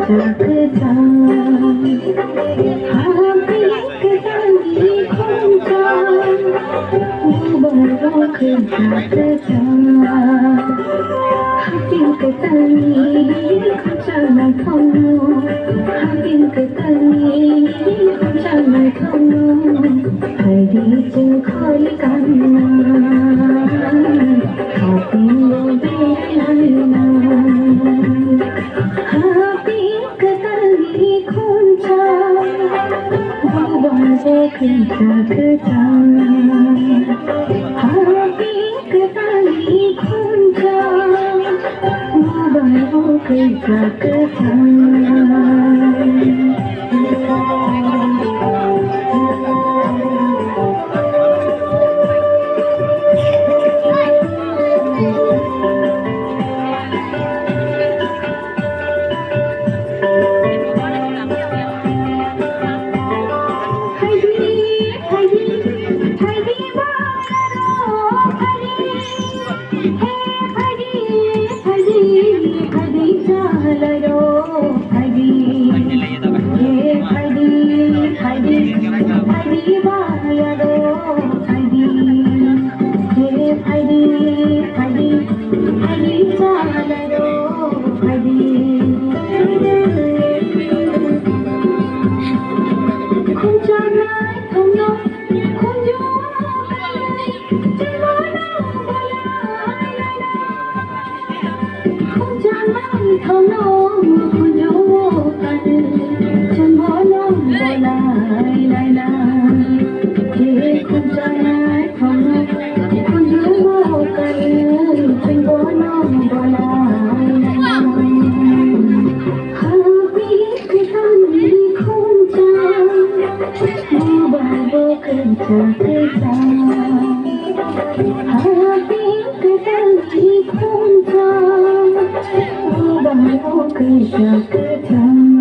जागता आप एक ताली खोजा बरख जागता हाकिम के ताली खोजा मैं खोनो हाकिम के ताली खोजा मैं खोनो हरी जो खोल कान्ना हाकिम बेलाना हाकिम के ताली खोजा बरख जागता हाकिम के ताली खोजा बरख जागता Hãy subscribe cho kênh Ghiền Mì Gõ để không bỏ lỡ những video hấp dẫn